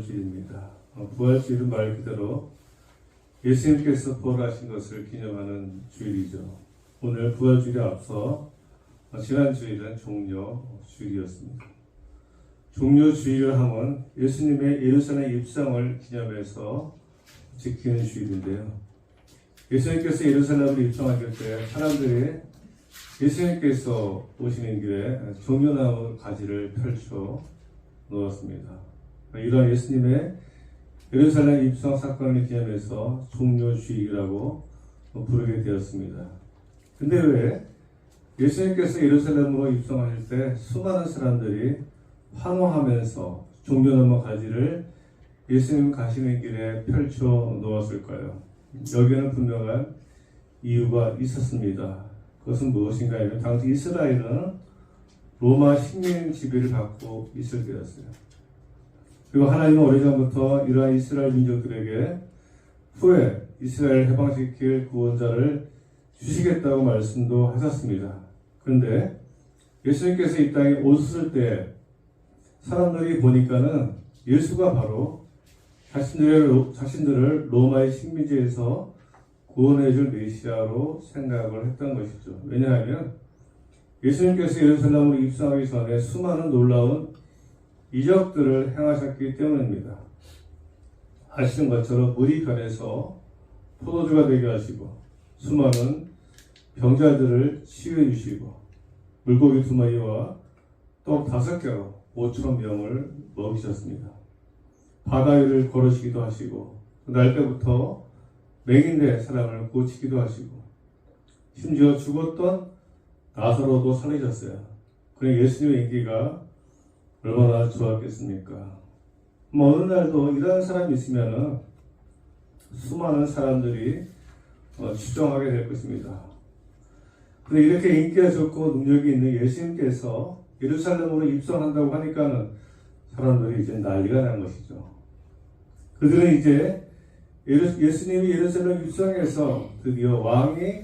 부활주일입니다. 부활주일은 말 그대로 예수님께서 부활하신 것을 기념하는 주일이죠. 오늘 부활주일에 앞서 지난 주일은 종려주일이었습니다. 종려주일을 하면 예수님의 예루살렘 입성을 기념해서 지키는 주일인데요. 예수님께서 예루살렘으로 입성하실 때 사람들이 예수님께서 오시는 길에 종려나무 가지를 펼쳐 놓았습니다. 이러한 예수님의 예루살렘 입성 사건을 기념해서 종려주일이라고 부르게 되었습니다. 근데 왜 예수님께서 예루살렘으로 입성하실 때 수많은 사람들이 환호하면서 종려나무 가지를 예수님 가시는 길에 펼쳐 놓았을까요? 여기에는 분명한 이유가 있었습니다. 그것은 무엇인가 하면 당시 이스라엘은 로마 식민 지배를 받고 있을 때였어요. 그리고 하나님은 오래전부터 이러한 이스라엘 민족들에게 후에 이스라엘을 해방시킬 구원자를 주시겠다고 말씀도 하셨습니다. 그런데 예수님께서 이 땅에 오셨을 때 사람들이 보니까는 예수가 바로 자신들을 로마의 식민지에서 구원해줄 메시아로 생각을 했던 것이죠. 왜냐하면 예수님께서 예루살렘으로 입성하기 전에 수많은 놀라운 이적들을 행하셨기 때문입니다. 아시는 것처럼 물이 변해서 포도주가 되게 하시고 수많은 병자들을 치유해 주시고 물고기 2마리와 떡 5개로 5,000명을 먹이셨습니다. 바다 위를 걸으시기도 하시고 날 때부터 맹인된 사람을 고치기도 하시고 심지어 죽었던 나사로도 살리셨어요. 그래 예수님의 인기가 얼마나 좋았겠습니까? 어느 날도 이런 사람이 있으면 수많은 사람들이 추종하게 될 것입니다. 그런데 이렇게 인기가 좋고 능력이 있는 예수님께서 예루살렘으로 입성한다고 하니까는 사람들이 이제 난리가 난 것이죠. 그들은 이제 예수님이 예루살렘 입성해서 드디어 왕이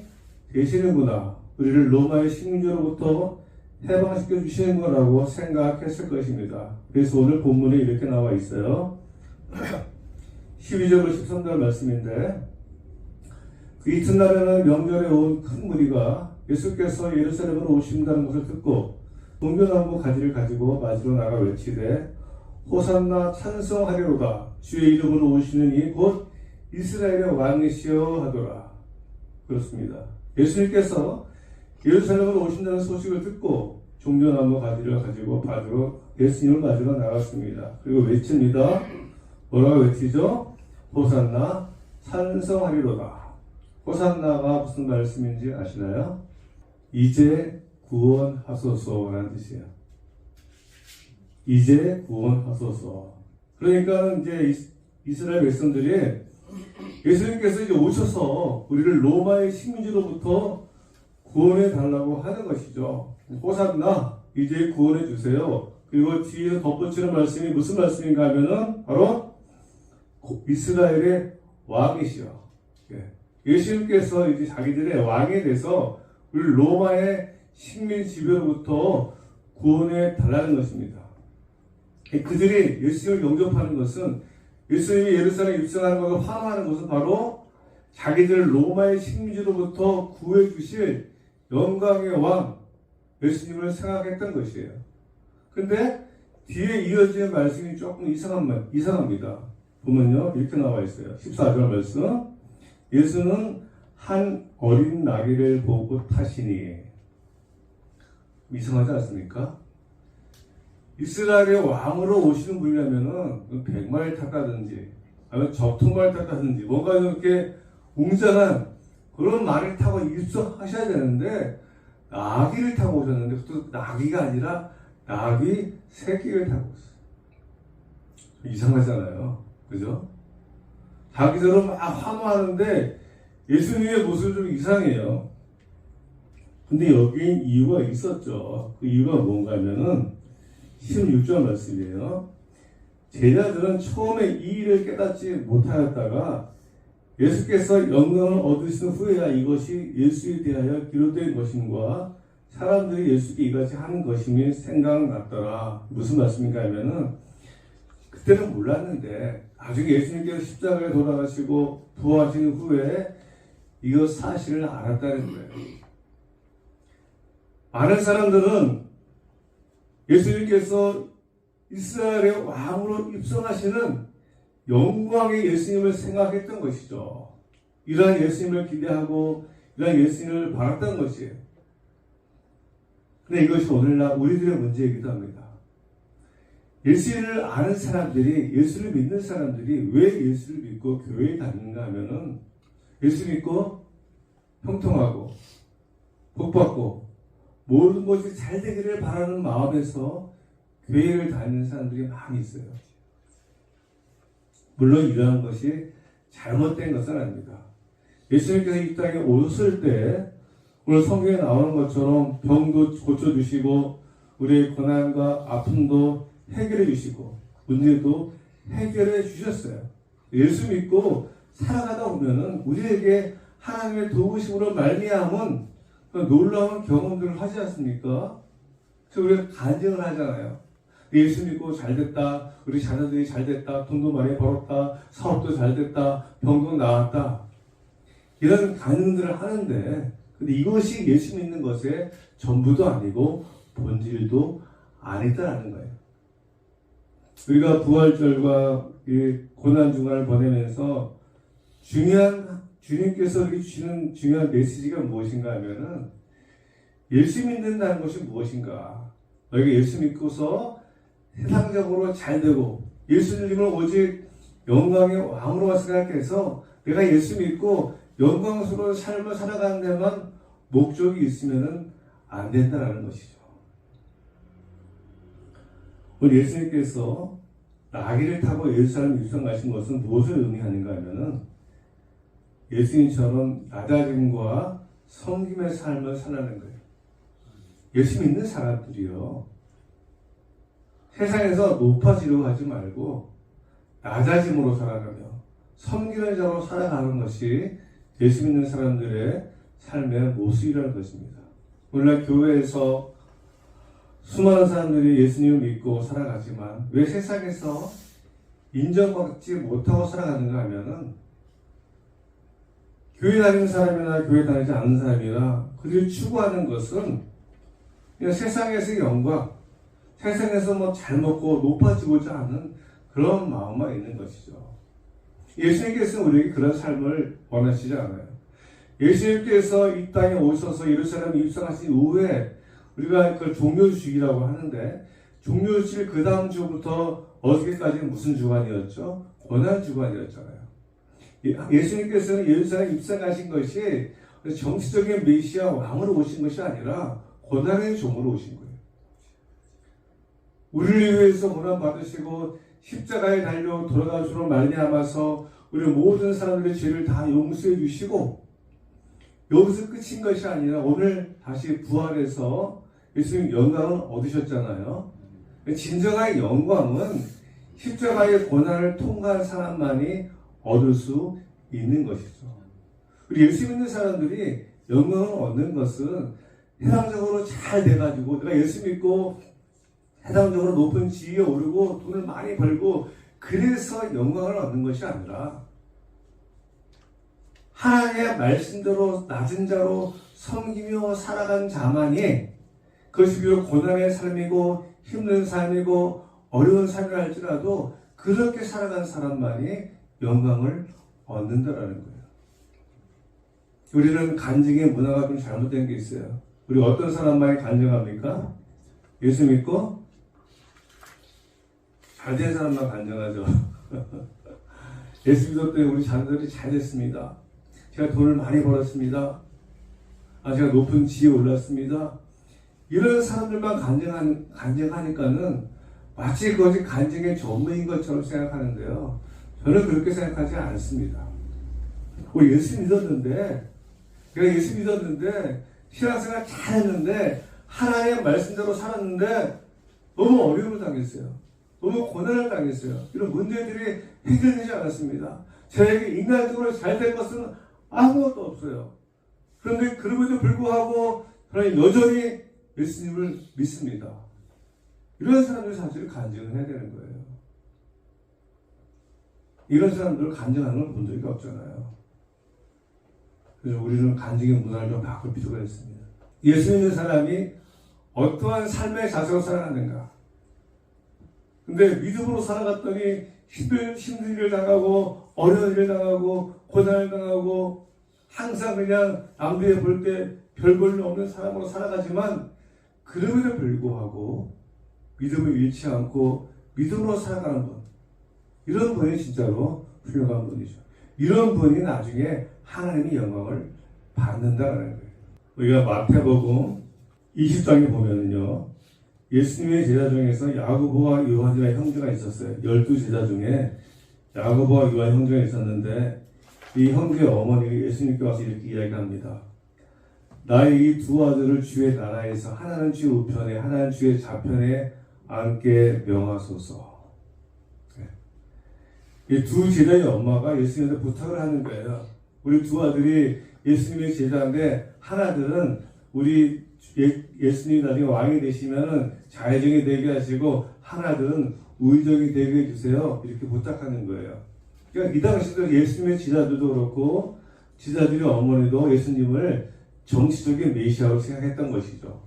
되시는구나, 우리를 로마의 식민지로부터 해방시켜 주시는 거라고 생각했을 것입니다. 그래서 오늘 본문에 이렇게 나와 있어요. 12절 13절 말씀인데, 그 이튿날에는 명절에 온 큰 무리가 예수께서 예루살렘으로 오신다는 것을 듣고 종려나무 가지를 가지고 맞으러 나가 외치되 호산나 찬송하리로다, 주의 이름으로 오시는 이 곧 이스라엘의 왕이시여 하더라. 그렇습니다. 예수님께서 예루살렘으로 오신다는 소식을 듣고 종려나무 가지를 가지고 받으러 예수님을 맞으러 나갔습니다. 그리고 외칩니다. 뭐라고 외치죠? 호산나 찬송하리로다. 호산나가 무슨 말씀인지 아시나요? 이제 구원하소서라는 뜻이에요. 이제 구원하소서. 그러니까 이제 이스라엘 백성들이 예수님께서 이제 오셔서 우리를 로마의 식민지로부터 구원해 달라고 하는 것이죠. 호산나, 이제 구원해 주세요. 그리고 뒤에 덧붙이는 말씀이 무슨 말씀인가 하면은 바로 이스라엘의 왕이시여. 예수님께서 이제 자기들의 왕이 돼서 우리 로마의 식민 지배로부터 구원해 달라는 것입니다. 그들이 예수님을 영접하는 것은, 예수님이 예루살렘에 입성하는 것을 환호하는 것은 바로 자기들을 로마의 식민지로부터 구해 주실 영광의 왕 예수님을 생각했던 것이에요. 근데 뒤에 이어지는 말씀이 조금 이상합니다. 보면요, 이렇게 나와 있어요. 14절 말씀. 예수는 한 어린 나귀를 보고 타시니. 이상하지 않습니까? 이스라엘의 왕으로 오시는 분이라면은 100마리 탔다든지 아니면 적토마리 탔다든지 뭔가 이렇게 웅장한 그런 말을 타고 입성하셔야 되는데 나귀를 타고 오셨는데, 또 나귀가 아니라 나귀 새끼를 타고 오셨어요. 이상하잖아요. 그죠? 자기들은 막 환호하는데 예수님의 모습이 좀 이상해요. 근데 여기엔 이유가 있었죠. 그 이유가 뭔가 하면은 16절 말씀이에요. 제자들은 처음에 이 일을 깨닫지 못하였다가 예수께서 영광을 얻으신 후에야 이것이 예수에 대하여 기록된 것임과 사람들이 예수께 이같이 하는 것임이 생각났더라. 무슨 말씀인가 하면은 그때는 몰랐는데 나중에 예수님께서 십자가에 돌아가시고 부활하신 후에 이거 사실을 알았다는 거예요. 많은 사람들은 예수님께서 이스라엘의 왕으로 입성하시는 영광의 예수님을 생각했던 것이죠. 이러한 예수님을 기대하고 이러한 예수님을 바랐던 것이에요. 근데 이것이 오늘날 우리들의 문제이기도 합니다. 예수를 아는 사람들이, 예수를 믿는 사람들이 왜 예수를 믿고 교회에 다니는가 하면은 예수 믿고 형통하고 복받고 모든 것이 잘 되기를 바라는 마음에서 교회를 다니는 사람들이 많이 있어요. 물론 이러한 것이 잘못된 것은 아닙니다. 예수님께서 이 땅에 오셨을 때 오늘 성경에 나오는 것처럼 병도 고쳐주시고 우리의 고난과 아픔도 해결해 주시고 문제도 해결해 주셨어요. 예수 믿고 살아가다 보면은 우리에게 하나님의 도우심으로 말미암은 놀라운 경험들을 하지 않습니까? 그래서 우리가 간증을 하잖아요. 예수 믿고 잘 됐다, 우리 자녀들이 잘 됐다, 돈도 많이 벌었다, 사업도 잘 됐다, 병도 나았다, 이런 간증들을 하는데, 근데 이것이 예수 믿는 것의 전부도 아니고 본질도 아니다라는 거예요. 우리가 부활절과 이 고난중간을 보내면서 주님께서 우리 주시는 중요한 메시지가 무엇인가 하면은 예수 믿는다는 것이 무엇인가? 너희가 예수 믿고서 세상적으로 잘 되고 예수님을 오직 영광의 왕으로만 생각해서 내가 예수 믿고 영광스러운 삶을 살아가는 데만 목적이 있으면은 안 된다라는 것이죠. 우리 예수님께서 나귀를 타고 예루살렘 입성하신 것은 무엇을 의미하는가 하면은 예수님처럼 낮아짐과 섬김의 삶을 살아가는 거예요. 예수 믿는 사람들이요, 세상에서 높아지려고 하지 말고 낮아짐으로 살아가며 섬기는 자로 살아가는 것이 예수 믿는 사람들의 삶의 모습이라는 것입니다. 오늘날 교회에서 수많은 사람들이 예수님을 믿고 살아가지만 왜 세상에서 인정받지 못하고 살아가는가 하면은 교회 다니는 사람이나 교회 다니지 않는 사람이나 그들이 추구하는 것은 그냥 세상에서의 영광, 세상에서 뭐 잘 먹고 높아지고자 하는 그런 마음만 있는 것이죠. 예수님께서는 우리에게 그런 삶을 원하시지 않아요. 예수님께서 이 땅에 오셔서 예루살렘에 입성하신 이후에 우리가 그걸 종료주기라고 하는데, 종료주일 그 다음 주부터 어저께까지는 무슨 주간이었죠? 고난주간이었잖아요. 예수님께서는 예루살렘에 입성하신 것이 정치적인 메시아 왕으로 오신 것이 아니라 고난의 종으로 오신 거예요. 우리를 위해서 고난받으시고 십자가에 달려 돌아가심으로 말미암아서 우리 모든 사람들의 죄를 다 용서해 주시고, 여기서 끝인 것이 아니라 오늘 다시 부활해서 예수님 영광을 얻으셨잖아요. 진정한 영광은 십자가의 고난을 통과한 사람만이 얻을 수 있는 것이죠. 우리 예수 믿는 사람들이 영광을 얻는 것은 세상적으로 잘 돼가지고 내가 예수 믿고 세상적으로 높은 지위에 오르고 돈을 많이 벌고 그래서 영광을 얻는 것이 아니라 하나님의 말씀대로 낮은 자로 섬기며 살아간 자만이, 그것이 비록 고난의 삶이고 힘든 삶이고 어려운 삶이라 할지라도 그렇게 살아간 사람만이 영광을 얻는다라는 거예요. 우리는 간증의 문화가 좀 잘못된 게 있어요. 우리 어떤 사람만이 간증합니까? 예수 믿고 잘된 사람만 간증하죠. 예수 믿었더니 우리 자녀들이 잘 됐습니다. 제가 돈을 많이 벌었습니다. 제가 높은 지위에 올랐습니다. 이런 사람들만 간증하니까는 마치 그것이 간증의 전문인 것처럼 생각하는데요. 저는 그렇게 생각하지 않습니다. 예수 믿었는데, 내가 예수 믿었는데, 신앙생활 잘했는데, 하나님의 말씀대로 살았는데, 너무 어려움을 당했어요. 너무 고난을 당했어요. 이런 문제들이 해결되지 않았습니다. 저에게 인간적으로 잘된 것은 아무것도 없어요. 그런데 그럼에도 불구하고 저는 여전히 예수님을 믿습니다. 이런 사람들이 사실 간증을 해야 되는 거예요. 이런 사람들을 간증하는 걸 본 적이 없잖아요. 그래서 우리는 간증의 문화를 좀 바꿀 필요가 있습니다. 예수 믿는 사람이 어떠한 삶의 자세로 살아가는가. 근데 믿음으로 살아갔더니 힘든 일을 당하고 어려운 일을 당하고 고난을 당하고 항상 그냥 남들이 볼 때 별 볼 일 없는 사람으로 살아가지만 그럼에도 불구하고 믿음을 잃지 않고 믿음으로 살아가는 분, 이런 분이 진짜로 훌륭한 분이죠. 이런 분이 나중에 하나님의 영광을 받는다는 거예요. 우리가 마태복음 20장에 보면은요, 예수님의 제자 중에서 야고보와 요한이라는 형제가 있었어요. 12제자 중에 야고보와 요한 형제가 있었는데, 이 형제 어머니가 예수님께 와서 이렇게 이야기합니다. 나의 이 두 아들을 주의 나라에서 하나는 주 우편에 하나는 주의 좌편에 앉게 명하소서. 이 두 제자의 엄마가 예수님한테 부탁을 하는 거예요. 우리 두 아들이 예수님의 제자인데, 하나들은 우리 예수님이 나중에 왕이 되시면은 자애정이 되게 하시고, 하나들은 우의정이 되게 해주세요. 이렇게 부탁하는 거예요. 그러니까 이 당시도 예수님의 제자들도 그렇고, 제자들의 어머니도 예수님을 정치적인 메시아로 생각했던 것이죠.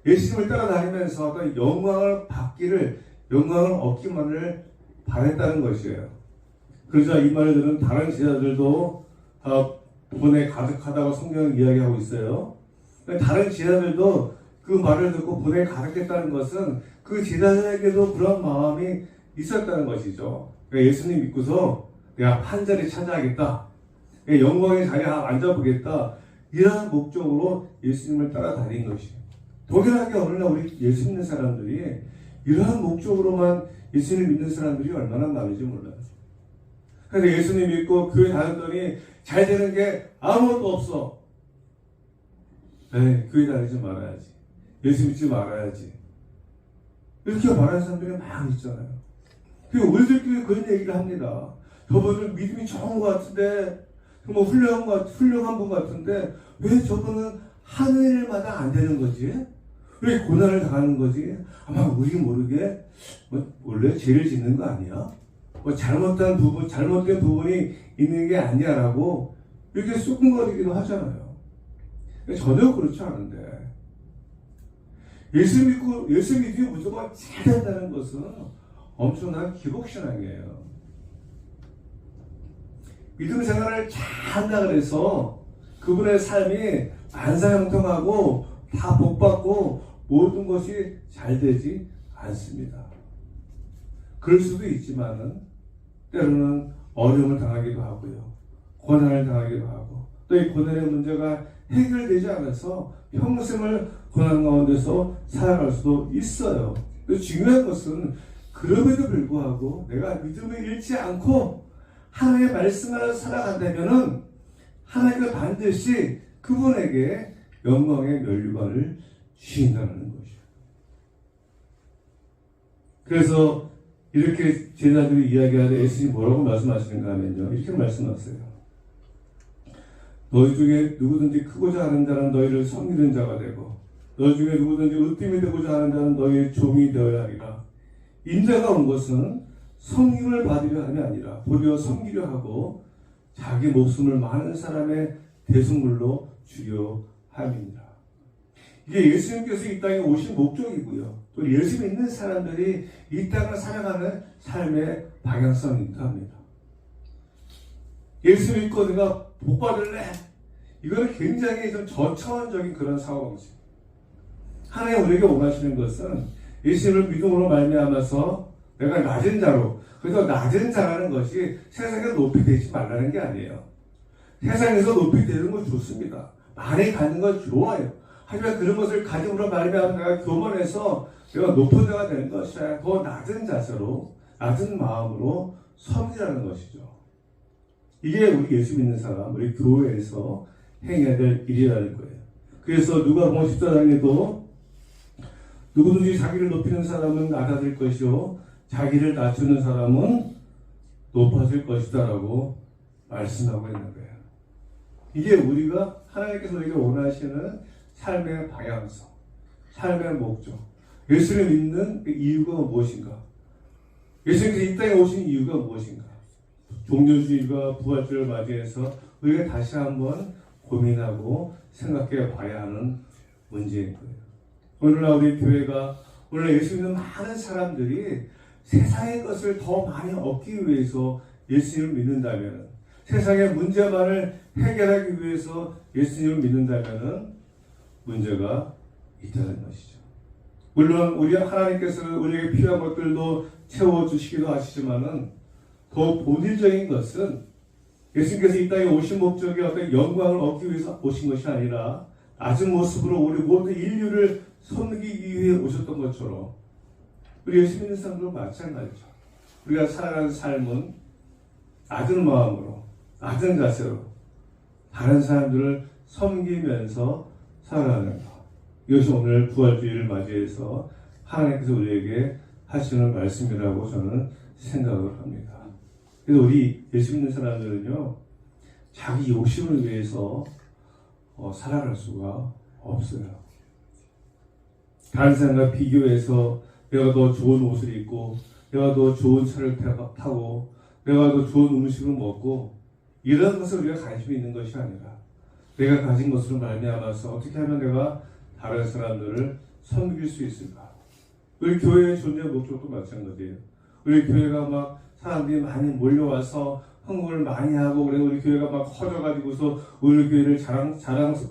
예수님을 따라다니면서 어떤 영광을 받기를, 영광을 얻기만을 바랬다는 것이에요. 그러자 이 말을 들은 다른 제자들도 다 본에 가득하다고 성경은 이야기하고 있어요. 다른 제자들도 그 말을 듣고 본에 가득했다는 것은 그 제자들에게도 그런 마음이 있었다는 것이죠. 그러니까 예수님 믿고서 내가 판자리 차지하겠다, 영광의 자리에 앉아보겠다, 이러한 목적으로 예수님을 따라다닌 것이에요. 동일하게 어느 날 우리 예수 믿는 사람들이 이러한 목적으로만 예수님 믿는 사람들이 얼마나 많은지 몰라요. 그런데 예수님 믿고 교회 다녔더니 잘 되는 게 아무것도 없어. 에이, 교회 다니지 말아야지. 예수 믿지 말아야지. 이렇게 말하는 사람들이 많이 있잖아요. 그리고 우리들끼리 그런 얘기를 합니다. 저분은 믿음이 좋은 것 같은데, 뭐 훌륭한 분 같은데, 왜 저분은 하는 일마다 안 되는 거지? 왜 고난을 당하는 거지? 아마 우리 모르게, 원래 죄를 짓는 거 아니야? 잘못된 부분이 있는 게 아니야라고 이렇게 쑥근거리기도 하잖아요. 전혀 그렇지 않은데, 예수 믿으면 무조건 잘 된다는 것은 엄청난 기복신앙이에요. 믿음 생활을 잘 한다 그래서 그분의 삶이 만사형통하고 다 복받고 모든 것이 잘 되지 않습니다. 그럴 수도 있지만은 때로는 어려움을 당하기도 하고요, 고난을 당하기도 하고, 또 이 고난의 문제가 해결되지 않아서 평생을 고난 가운데서 살아갈 수도 있어요. 중요한 것은 그럼에도 불구하고 내가 믿음을 잃지 않고 하나님의 말씀을 살아간다면은 하나님은 반드시 그분에게 영광의 면류관을 주신다는 것이죠. 그래서 이렇게 제자들이 이야기하되 예수님이 뭐라고 말씀하시는가 하면요, 이렇게 말씀하세요. 너희 중에 누구든지 크고자 하는 자는 너희를 섬기는 자가 되고, 너희 중에 누구든지 으뜸이 되고자 하는 자는 너희의 종이 되어야 하리라. 인자가 온 것은 섬김을 받으려 함이 아니라 도리어 섬기려 하고 자기 목숨을 많은 사람의 대속물로 주려 함이니라. 이게 예수님께서 이 땅에 오신 목적이고요, 또 예수 믿는 사람들이 이 땅을 살아가는 삶의 방향성이기도 합니다. 예수 믿고 내가 복 받을래? 이거는 굉장히 좀 저차원적인 그런 사고방식. 하나님 우리에게 원하시는 것은 예수님을 믿음으로 말미암아서 내가 낮은 자로, 그래서 낮은 자라는 것이 세상에서 높이 되지 말라는 게 아니에요. 세상에서 높이 되는 건 좋습니다. 많이 가는 건 좋아요. 하지만 그런 것을 가짐으로 말미암아 내가 교만해서 내가 높은 자가 되는 것이 아니라 더 낮은 자세로, 낮은 마음으로 섬기라는 것이죠. 이게 우리 예수 믿는 사람, 우리 교회에서 행해야 될 일이라는 거예요. 그래서 누가복음 14장에도 누구든지 자기를 높이는 사람은 낮아질 것이요 자기를 낮추는 사람은 높아질 것이다 라고 말씀하고 있는 거예요. 이게 우리가 하나님께서 우리가 원하시는 삶의 방향성, 삶의 목적, 예수를 믿는 그 이유가 무엇인가? 예수님께서 이 땅에 오신 이유가 무엇인가? 종료주일과 부활주를 맞이해서 우리가 다시 한번 고민하고 생각해 봐야 하는 문제인 거예요. 오늘날 우리 교회가 오늘 예수 믿는 많은 사람들이 세상의 것을 더 많이 얻기 위해서 예수님을 믿는다면, 세상의 문제만을 해결하기 위해서 예수님을 믿는다면 문제가 있다는 것이죠. 물론 우리 하나님께서 우리에게 필요한 것들도 채워주시기도 하시지만은 더 본질적인 것은 예수님께서 이 땅에 오신 목적이 어떤 영광을 얻기 위해서 오신 것이 아니라 낮은 모습으로 우리 모든 인류를 섬기기 위해 오셨던 것처럼 우리 예수 믿는 사람들도 마찬가지죠. 우리가 살아가는 삶은 낮은 마음으로, 낮은 자세로 다른 사람들을 섬기면서 살아가는 것. 이것이 오늘 부활주의를 맞이해서 하나님께서 우리에게 하시는 말씀이라고 저는 생각을 합니다. 그래서 우리 예수 믿는 사람들은요, 자기 욕심을 위해서 살아갈 수가 없어요. 다른 사람과 비교해서 내가 더 좋은 옷을 입고, 내가 더 좋은 차를 타고, 내가 더 좋은 음식을 먹고, 이런 것을 우리가 관심이 있는 것이 아니라 내가 가진 것으로 말미암아서 어떻게 하면 내가 다른 사람들을 섬길 수 있을까? 우리 교회의 존재 목적도 마찬가지예요. 우리 교회가 막 사람들이 많이 몰려와서 헌금을 많이 하고, 그래서 우리 교회가 막 커져가지고서 우리 교회를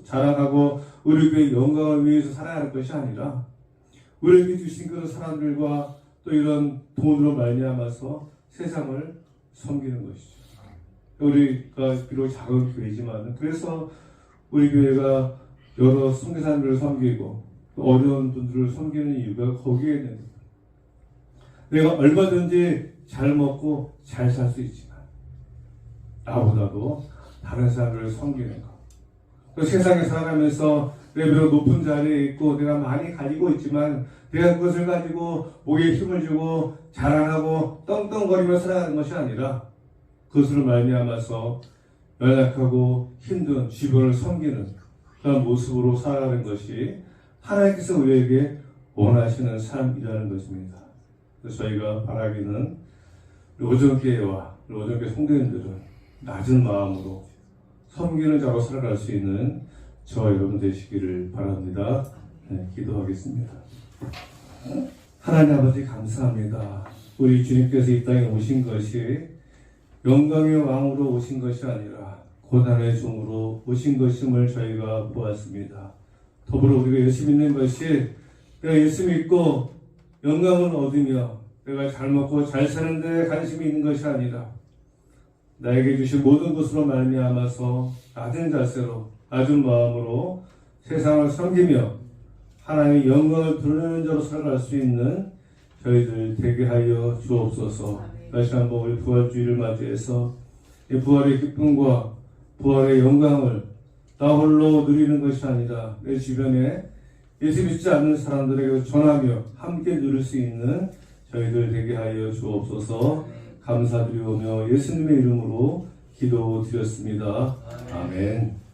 자랑하고 우리 교회의 영광을 위해서 살아야 할 것이 아니라 우리에게 주신 그런 사람들과 또 이런 돈으로 말미암아서 세상을 섬기는 것이죠. 우리가 비록 작은 교회지만 그래서 우리 교회가 여러 선교사님들을 섬기고 어려운 분들을 섬기는 이유가 거기에 있는 거예요. 내가 얼마든지 잘 먹고 잘 살 수 있지만 나보다도 다른 사람들을 섬기는 것. 그 세상에 살아가면서 내가 비록 높은 자리에 있고 내가 많이 가지고 있지만 내가 그것을 가지고 목에 힘을 주고 자랑하고 떵떵거리며 살아가는 것이 아니라 그것을 말미암아서 연약하고 힘든 주변을 섬기는 그런 모습으로 살아가는 것이 하나님께서 우리에게 원하시는 삶이라는 것입니다. 그래서 저희가 바라기는 오정교회와 오정교회 성도님들은 낮은 마음으로 섬기는 자로 살아갈 수 있는 저와 여러분 되시기를 바랍니다. 네, 기도하겠습니다. 하나님 아버지 감사합니다. 우리 주님께서 이 땅에 오신 것이 영광의 왕으로 오신 것이 아니라 고난의 종으로 오신 것임을 저희가 보았습니다. 더불어 우리가 예수 믿는 것이 내가 예수 믿고 영광을 얻으며 내가 잘 먹고 잘 사는 데 관심이 있는 것이 아니라 나에게 주신 모든 것으로 말미암아서 낮은 자세로 낮은 마음으로 세상을 섬기며 하나님의 영광을 드러내는 자로 살아갈 수 있는 저희들 되게 하여 주옵소서. 다시 한번 우리 부활주의를 맞이해서 이 부활의 기쁨과 부활의 영광을 나 홀로 누리는 것이 아니라 내 주변에 예수 믿지 않는 사람들에게 전하며 함께 누릴 수 있는 저희들 되게 하여 주옵소서. 감사드리오며 예수님의 이름으로 기도드렸습니다. 아멘.